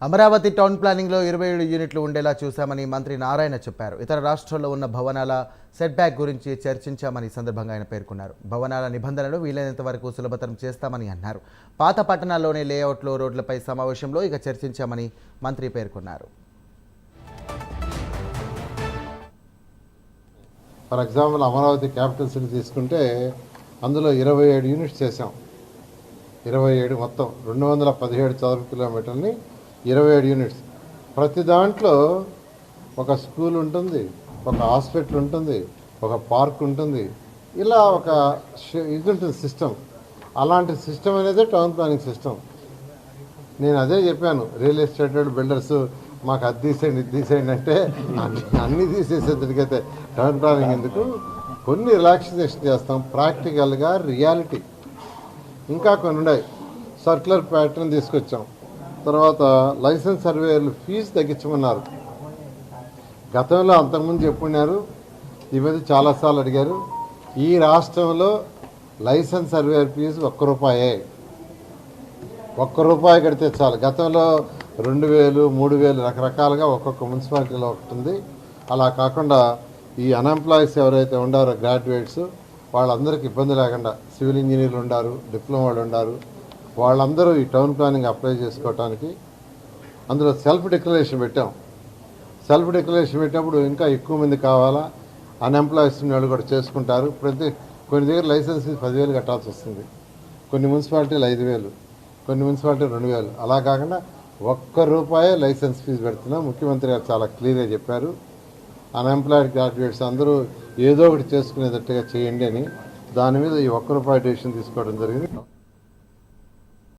Amaravati town ప్లానింగ్లో 27 యూనిట్లు ఉండేలా చూశామని మంత్రి నారాయణ చెప్పారు. ఇతర రాష్ట్రాల్లో ఉన్న భవనాల సెట్ బ్యాక్ గురించి చర్చించామని సందర్భంగా ఆయన పేర్కొన్నారు. భవనాల నిబంధనలు వీలైనంత వరకు సులభతరం చేస్తామని అన్నారు. పాత పట్టణాల్లోని లేఅవుట్లో రోడ్లపై సమావేశంలో ఇక చర్చించామని మంత్రి పేర్కొన్నారు. For example Amaravati capital city తీసుకుంటే అందులో 27 యూనిట్స్ చేసాం. 27 మొత్తం 217 చదరపు కిలోమీటర్ని 27 యూనిట్స్. ప్రతి దాంట్లో ఒక స్కూల్ ఉంటుంది, ఒక హాస్పిటల్ ఉంటుంది, ఒక పార్క్ ఉంటుంది, ఇలా ఒక ఇది ఉంటుంది సిస్టమ్. అలాంటి సిస్టమ్ అనేది టౌన్ ప్లానింగ్ సిస్టమ్. నేను అదే చెప్పాను, రియల్ ఎస్టేట్ బిల్డర్స్ మాకు అది తీసేయండి ఇది తీసేయండి అంటే అన్నీ తీసేసేదానికైతే టౌన్ ప్లానింగ్ ఎందుకు, కొన్ని రిలాక్సేషన్ చేస్తాం ప్రాక్టికల్గా. రియాలిటీ ఇంకా కొన్ని ఉన్నాయి. సర్క్యులర్ ప్యాటర్న్ తీసుకొచ్చాం. తర్వాత లైసెన్స్ సర్వేయర్లు ఫీజు తగ్గించమన్నారు. గతంలో అంతకుముందు చెప్పున్నారు, ఈ మీద చాలాసార్లు అడిగారు. ఈ రాష్ట్రంలో లైసెన్స్ సర్వేయర్ ఫీజు ₹1 కడితే చాలు. గతంలో 2,000, 3,000 రకరకాలుగా ఒక్కొక్క మున్సిపాలిటీలో ఒకటి ఉంది. అలా కాకుండా ఈ అన్ఎంప్లాయీస్ ఎవరైతే ఉండారో గ్రాడ్యుయేట్స్, వాళ్ళందరికీ ఇబ్బంది లేకుండా సివిల్ ఇంజనీర్లు ఉండారు, డిప్లొమా వాళ్ళు ఉండారు, వాళ్ళందరూ ఈ టౌన్ ప్లానింగ్ అప్లై చేసుకోవటానికి అందులో సెల్ఫ్ డిక్లరేషన్ పెట్టాం. సెల్ఫ్ డిక్లరేషన్ పెట్టినప్పుడు ఇంకా ఎక్కువ మంది కావాలా, అన్ఎంప్లాయీస్ వాళ్ళు కూడా చేసుకుంటారు. కొన్ని దగ్గర లైసెన్స్ ఫీజు 10,000 కట్టాల్సి వస్తుంది. కొన్ని మున్సిపాలిటీలు 5,000, కొన్ని మున్సిపాలిటీలు 2,000. అలా కాకుండా ₹1 లైసెన్స్ ఫీజు పెడుతున్నాం. ముఖ్యమంత్రి గారు చాలా క్లియర్గా చెప్పారు, అన్ఎంప్లాయిడ్ గ్రాడ్యుయేట్స్ అందరూ ఏదో ఒకటి చేసుకునేటట్టుగా చేయండి అని. దాని మీద ఈ ₹1 డెసిషన్ తీసుకోవడం జరిగింది.